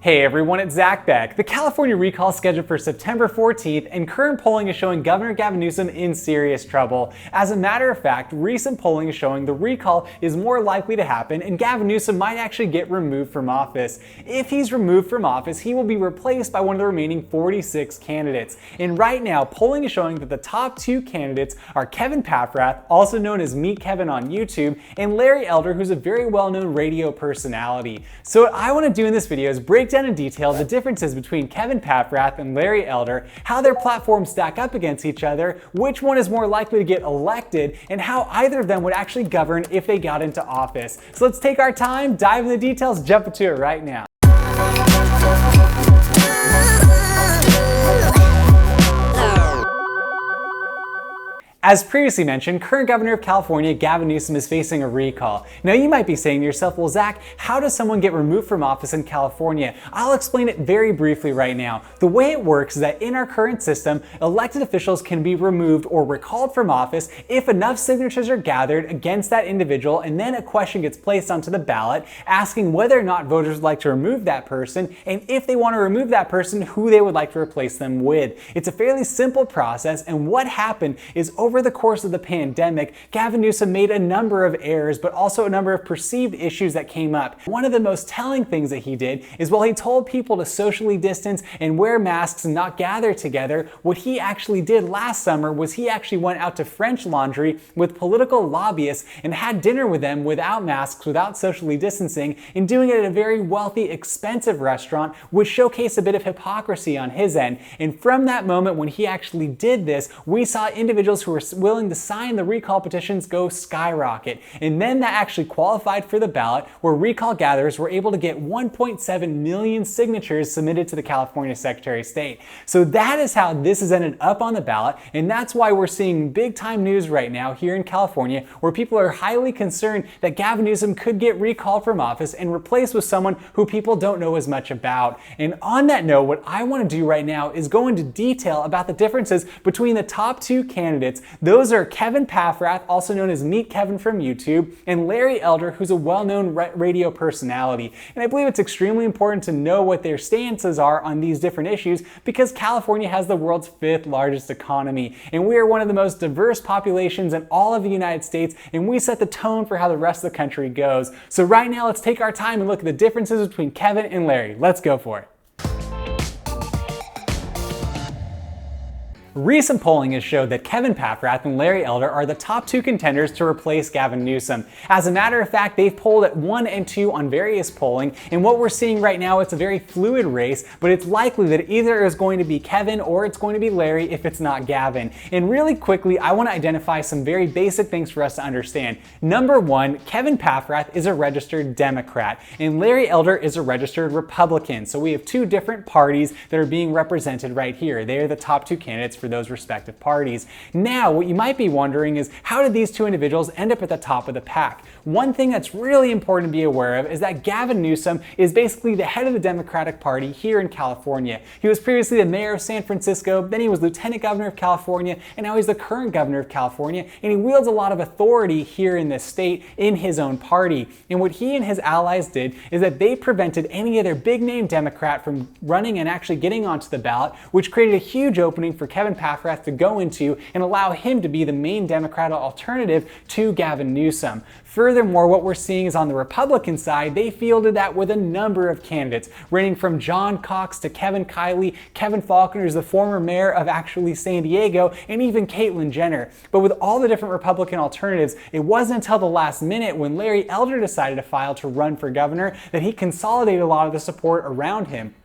Hey everyone, it's Zack Beck. The California recall is scheduled for September 14th, and current polling is showing Governor Gavin Newsom in serious trouble. As a matter of fact, recent polling is showing the recall is more likely to happen, and Gavin Newsom might actually get removed from office. If he's removed from office, he will be replaced by one of the remaining 46 candidates. And right now, polling is showing that the top two candidates are Kevin Paffrath, also known as Meet Kevin on YouTube, and Larry Elder, who's a very well-known radio personality. So what I want to do in this video is break down in detail the differences between Kevin Paffrath and Larry Elder, how their platforms stack up against each other, which one is more likely to get elected, and how either of them would actually govern if they got into office. So let's take our time, dive into the details, jump into it right now. As previously mentioned, current governor of California, Gavin Newsom, is facing a recall. Now you might be saying to yourself, well Zach, how does someone get removed from office in California? I'll explain it very briefly right now. The way it works is that in our current system, elected officials can be removed or recalled from office if enough signatures are gathered against that individual, and then a question gets placed onto the ballot asking whether or not voters would like to remove that person, and if they want to remove that person, who they would like to replace them with. It's a fairly simple process, and what happened is over the course of the pandemic, Gavin Newsom made a number of errors, but also a number of perceived issues that came up. One of the most telling things that he did is while he told people to socially distance and wear masks and not gather together, what he actually did last summer was he actually went out to French Laundry with political lobbyists and had dinner with them without masks, without socially distancing, and doing it at a very wealthy, expensive restaurant, which showcased a bit of hypocrisy on his end. And from that moment when he actually did this, we saw individuals who were willing to sign the recall petitions go skyrocket. And then that actually qualified for the ballot, where recall gatherers were able to get 1.7 million signatures submitted to the California Secretary of State. So that is how this has ended up on the ballot, and that's why we're seeing big time news right now here in California, where people are highly concerned that Gavin Newsom could get recalled from office and replaced with someone who people don't know as much about. And on that note, what I want to do right now is go into detail about the differences between the top two candidates. Those are Kevin Paffrath, also known as Meet Kevin from YouTube, and Larry Elder, who's a well-known radio personality. And I believe it's extremely important to know what their stances are on these different issues, because California has the world's 5th largest economy, and we are one of the most diverse populations in all of the United States, and we set the tone for how the rest of the country goes. So right now, let's take our time and look at the differences between Kevin and Larry. Let's go for it. Recent polling has showed that Kevin Paffrath and Larry Elder are the top two contenders to replace Gavin Newsom. As a matter of fact, they've polled at 1 and 2 on various polling, and what we're seeing right now, it's a very fluid race, but it's likely that either is going to be Kevin or it's going to be Larry if it's not Gavin. And really quickly, I want to identify some very basic things for us to understand. Number one, Kevin Paffrath is a registered Democrat, and Larry Elder is a registered Republican. So we have two different parties that are being represented right here. They are the top two candidates for those respective parties. Now, what you might be wondering is, how did these two individuals end up at the top of the pack? One thing that's really important to be aware of is that Gavin Newsom is basically the head of the Democratic Party here in California. He was previously the mayor of San Francisco, then he was lieutenant governor of California, and now he's the current governor of California, and he wields a lot of authority here in this state in his own party. And what he and his allies did is that they prevented any other big name Democrat from running and actually getting onto the ballot, which created a huge opening for Kevin Paffrath to go into and allow him to be the main Democratic alternative to Gavin Newsom. Furthermore, what we're seeing is on the Republican side, they fielded that with a number of candidates, ranging from John Cox to Kevin Kiley. Kevin Faulconer is the former mayor of actually San Diego, and even Caitlyn Jenner. But with all the different Republican alternatives, it wasn't until the last minute when Larry Elder decided to file to run for governor that he consolidated a lot of the support around him.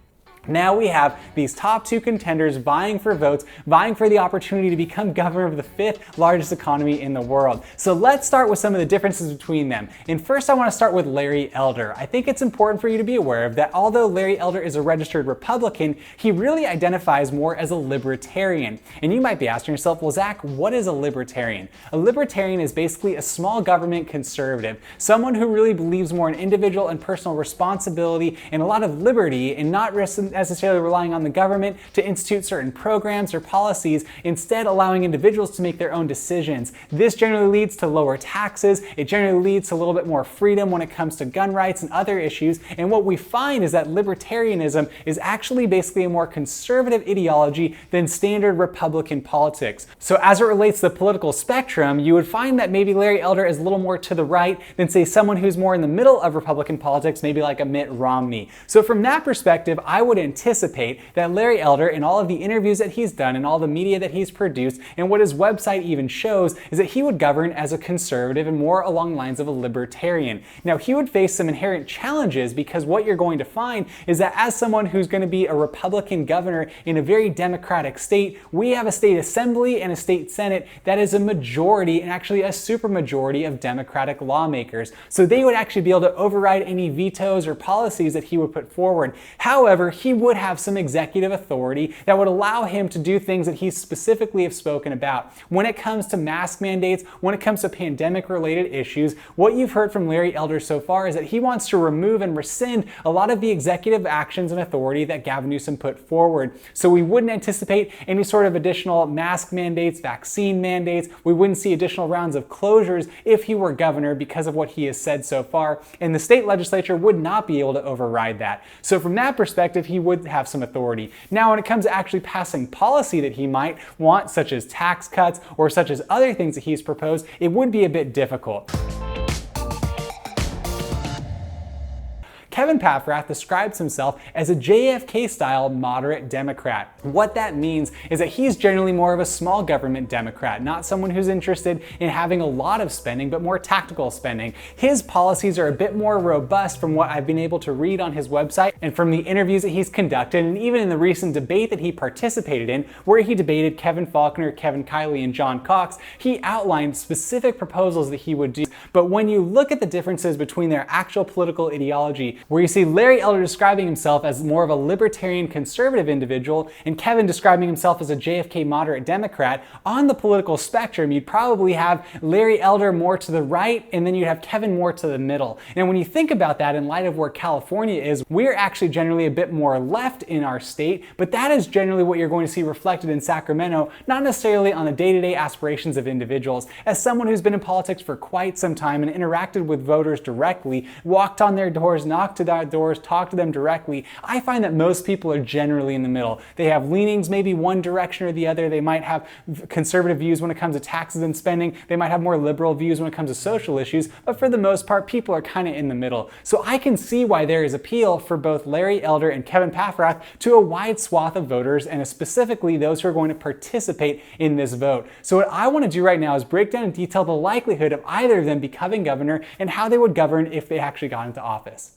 Now we have these top two contenders vying for votes, vying for the opportunity to become governor of the 5th largest economy in the world. So let's start with some of the differences between them. And first I want to start with Larry Elder. I think it's important for you to be aware of that although Larry Elder is a registered Republican, he really identifies more as a libertarian. And you might be asking yourself, well Zach, what is a libertarian? A libertarian is basically a small government conservative, someone who really believes more in individual and personal responsibility and a lot of liberty and not isn't necessarily relying on the government to institute certain programs or policies, instead allowing individuals to make their own decisions. This generally leads to lower taxes. It generally leads to a little bit more freedom when it comes to gun rights and other issues. And what we find is that libertarianism is actually basically a more conservative ideology than standard Republican politics. So as it relates to the political spectrum, you would find that maybe Larry Elder is a little more to the right than, say, someone who's more in the middle of Republican politics, maybe like a Mitt Romney. So from that perspective, I would anticipate that Larry Elder, in all of the interviews that he's done and all the media that he's produced, and what his website even shows, is that he would govern as a conservative and more along the lines of a libertarian. Now, he would face some inherent challenges, because what you're going to find is that as someone who's going to be a Republican governor in a very democratic state, we have a state assembly and a state senate that is a majority, and actually a supermajority, of Democratic lawmakers. So they would actually be able to override any vetoes or policies that he would put forward. However, he would have some executive authority that would allow him to do things that he specifically have spoken about. When it comes to mask mandates, when it comes to pandemic-related issues, what you've heard from Larry Elder so far is that he wants to remove and rescind a lot of the executive actions and authority that Gavin Newsom put forward. So we wouldn't anticipate any sort of additional mask mandates, vaccine mandates. We wouldn't see additional rounds of closures if he were governor, because of what he has said so far, and the state legislature would not be able to override that. So from that perspective, he would have some authority. Now, when it comes to actually passing policy that he might want, such as tax cuts or such as other things that he's proposed, it would be a bit difficult. Kevin Paffrath describes himself as a JFK-style moderate Democrat. What that means is that he's generally more of a small government Democrat, not someone who's interested in having a lot of spending, but more tactical spending. His policies are a bit more robust from what I've been able to read on his website and from the interviews that he's conducted, and even in the recent debate that he participated in, where he debated Kevin Faulconer, Kevin Kiley, and John Cox. He outlined specific proposals that he would do. But when you look at the differences between their actual political ideology, where you see Larry Elder describing himself as more of a libertarian conservative individual and Kevin describing himself as a JFK moderate Democrat, on the political spectrum, you'd probably have Larry Elder more to the right, and then you'd have Kevin more to the middle. And when you think about that in light of where California is, we're actually generally a bit more left in our state, but that is generally what you're going to see reflected in Sacramento, not necessarily on the day-to-day aspirations of individuals. As someone who's been in politics for quite some time and interacted with voters directly, walked on their doors, knocked to their doors, talk to them directly, I find that most people are generally in the middle. They have leanings maybe one direction or the other. They might have conservative views when it comes to taxes and spending. They might have more liberal views when it comes to social issues, but for the most part, people are kind of in the middle. So I can see why there is appeal for both Larry Elder and Kevin Paffrath to a wide swath of voters, and specifically those who are going to participate in this vote. So what I want to do right now is break down in detail the likelihood of either of them becoming governor and how they would govern if they actually got into office.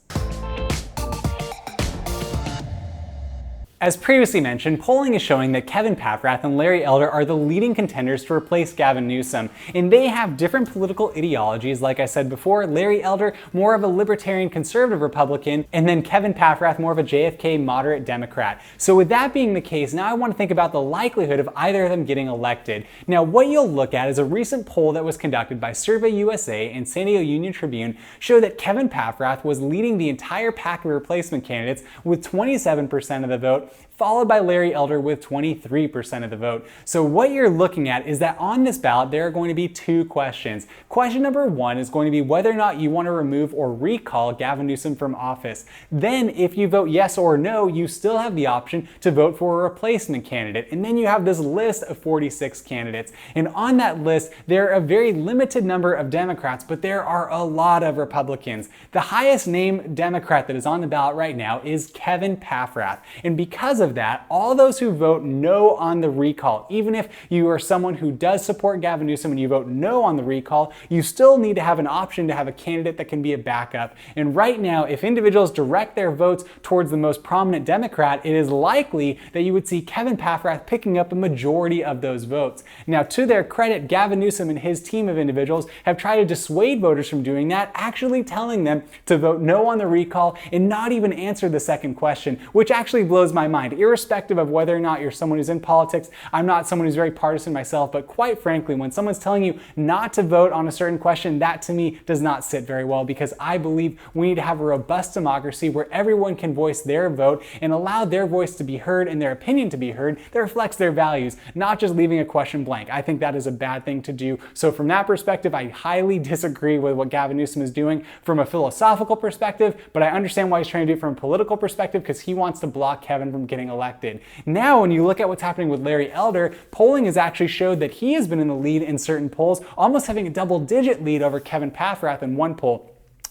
As previously mentioned, polling is showing that Kevin Paffrath and Larry Elder are the leading contenders to replace Gavin Newsom, and they have different political ideologies. Like I said before, Larry Elder more of a libertarian conservative Republican, and then Kevin Paffrath more of a JFK moderate Democrat. So with that being the case, now I want to think about the likelihood of either of them getting elected. Now, what you'll look at is a recent poll that was conducted by Survey USA and San Diego Union Tribune showed that Kevin Paffrath was leading the entire pack of replacement candidates with 27% of the vote, followed by Larry Elder with 23% of the vote. So what you're looking at is that on this ballot, there are going to be two questions. Question number one is going to be whether or not you want to remove or recall Gavin Newsom from office. Then if you vote yes or no, you still have the option to vote for a replacement candidate. And then you have this list of 46 candidates. And on that list, there are a very limited number of Democrats, but there are a lot of Republicans. The highest named Democrat that is on the ballot right now is Kevin Paffrath. And because of that, all those who vote no on the recall, even if you are someone who does support Gavin Newsom and you vote no on the recall, you still need to have an option to have a candidate that can be a backup. And right now, if individuals direct their votes towards the most prominent Democrat, it is likely that you would see Kevin Paffrath picking up a majority of those votes. Now, to their credit, Gavin Newsom and his team of individuals have tried to dissuade voters from doing that, actually telling them to vote no on the recall and not even answer the second question, which actually blows my mind, irrespective of whether or not you're someone who's in politics. I'm not someone who's very partisan myself, but quite frankly, when someone's telling you not to vote on a certain question, that to me does not sit very well, because I believe we need to have a robust democracy where everyone can voice their vote and allow their voice to be heard and their opinion to be heard that reflects their values, not just leaving a question blank. I think that is a bad thing to do. So from that perspective, I highly disagree with what Gavin Newsom is doing from a philosophical perspective, but I understand why he's trying to do it from a political perspective, because he wants to block Kevin from getting elected. Now, when you look at what's happening with Larry Elder, polling has actually showed that he has been in the lead in certain polls, almost having a double-digit lead over Kevin Paffrath in one poll.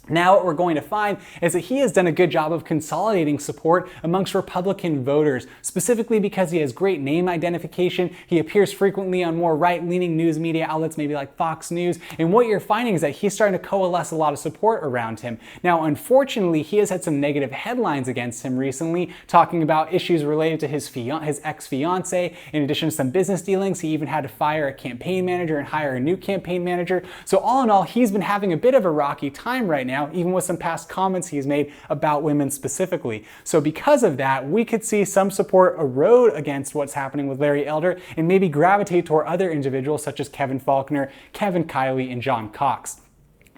Now what we're going to find is that he has done a good job of consolidating support amongst Republican voters, specifically because he has great name identification. He appears frequently on more right-leaning news media outlets, maybe like Fox News, and what you're finding is that he's starting to coalesce a lot of support around him. Now, unfortunately, he has had some negative headlines against him recently, talking about issues related to his ex-fiancée. In addition to some business dealings, he even had to fire a campaign manager and hire a new campaign manager. So all in all, he's been having a bit of a rocky time right now, even with some past comments he's made about women specifically. So because of that, we could see some support erode against what's happening with Larry Elder and maybe gravitate toward other individuals such as Kevin Faulconer, Kevin Kiley, and John Cox.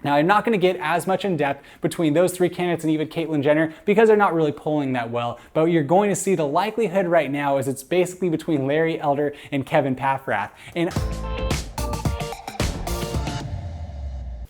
Now, I'm not going to get as much in depth between those three candidates and even Caitlyn Jenner because they're not really polling that well, but you're going to see the likelihood right now is it's basically between Larry Elder and Kevin Paffrath.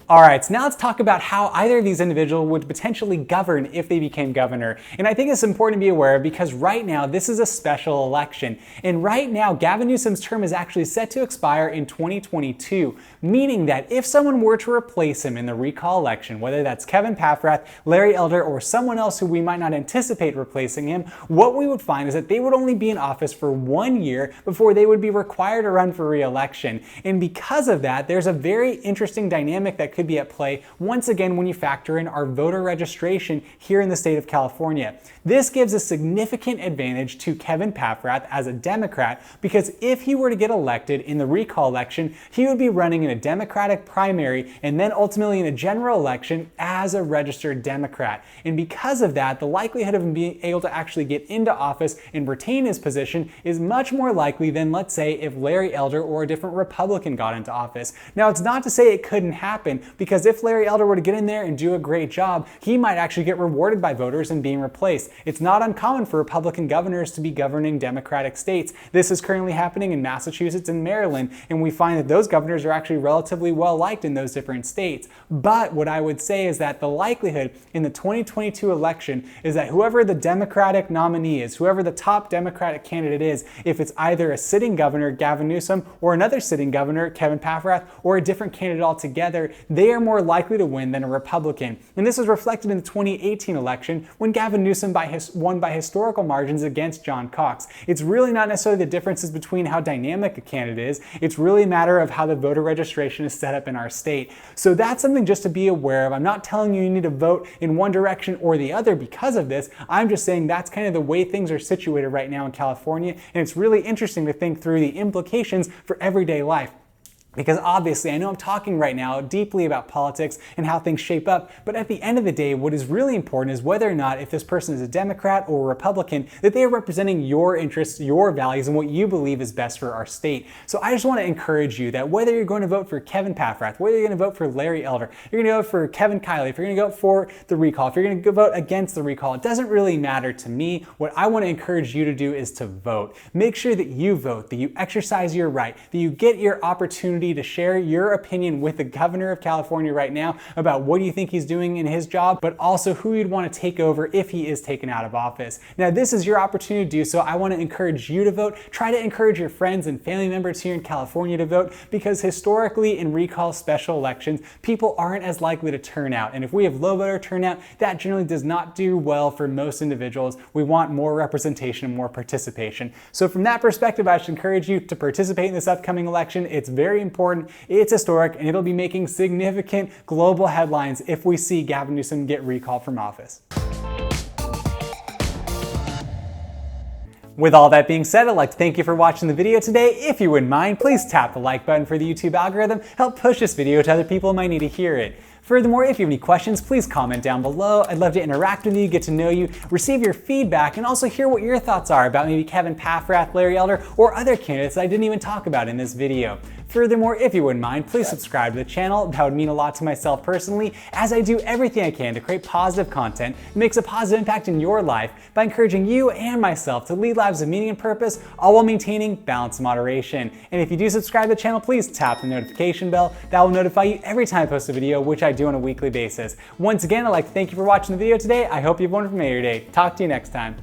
All right, so now let's talk about how either of these individuals would potentially govern if they became governor. And I think it's important to be aware of because right now this is a special election. And right now Gavin Newsom's term is actually set to expire in 2022, meaning that if someone were to replace him in the recall election, whether that's Kevin Paffrath, Larry Elder, or someone else who we might not anticipate replacing him, what we would find is that they would only be in office for 1 year before they would be required to run for re-election. And because of that, there's a very interesting dynamic that could be at play once again when you factor in our voter registration here in the state of California. This gives a significant advantage to Kevin Paffrath as a Democrat because if he were to get elected in the recall election, he would be running in a Democratic primary and then ultimately in a general election as a registered Democrat. And because of that, the likelihood of him being able to actually get into office and retain his position is much more likely than, let's say, if Larry Elder or a different Republican got into office. Now, it's not to say it couldn't happen, because if Larry Elder were to get in there and do a great job, he might actually get rewarded by voters and being replaced. It's not uncommon for Republican governors to be governing Democratic states. This is currently happening in Massachusetts and Maryland, and we find that those governors are actually relatively well liked in those different states. But what I would say is that the likelihood in the 2022 election is that whoever the Democratic nominee is, whoever the top Democratic candidate is, if it's either a sitting governor, Gavin Newsom, or another sitting governor, Kevin Paffrath, or a different candidate altogether, they are more likely to win than a Republican. And this is reflected in the 2018 election when Gavin Newsom won by historical margins against John Cox. It's really not necessarily the differences between how dynamic a candidate is, it's really a matter of how the voter registration is set up in our state. So that's something just to be aware of. I'm not telling you need to vote in one direction or the other because of this. I'm just saying that's kind of the way things are situated right now in California, and it's really interesting to think through the implications for everyday life. Because obviously, I know I'm talking right now deeply about politics and how things shape up, but at the end of the day, what is really important is whether or not if this person is a Democrat or a Republican, that they are representing your interests, your values, and what you believe is best for our state. So I just want to encourage you that whether you're going to vote for Kevin Paffrath, whether you're going to vote for Larry Elder, you're going to vote for Kevin Kiley, if you're going to go for the recall, if you're going to vote against the recall, it doesn't really matter to me. What I want to encourage you to do is to vote. Make sure that you vote, that you exercise your right, that you get your opportunity to share your opinion with the governor of California right now about what you think he's doing in his job, but also who you'd want to take over if he is taken out of office. Now, this is your opportunity to do so. I want to encourage you to vote. Try to encourage your friends and family members here in California to vote, because historically in recall special elections, people aren't as likely to turn out. And if we have low voter turnout, that generally does not do well for most individuals. We want more representation and more participation. So from that perspective, I should encourage you to participate in this upcoming election. It's very important. It's historic, and it'll be making significant global headlines if we see Gavin Newsom get recalled from office. With all that being said, I'd like to thank you for watching the video today. If you wouldn't mind, please tap the like button for the YouTube algorithm. Help push this video to other people who might need to hear it. Furthermore, if you have any questions, please comment down below. I'd love to interact with you, get to know you, receive your feedback, and also hear what your thoughts are about maybe Kevin Paffrath, Larry Elder, or other candidates I didn't even talk about in this video. Furthermore, if you wouldn't mind, please subscribe to the channel. That would mean a lot to myself personally, as I do everything I can to create positive content that makes a positive impact in your life by encouraging you and myself to lead lives of meaning and purpose, all while maintaining balance and moderation. And if you do subscribe to the channel, please tap the notification bell. That will notify you every time I post a video, which I do on a weekly basis. Once again, I'd like to thank you for watching the video today. I hope you have a wonderful day. Talk to you next time.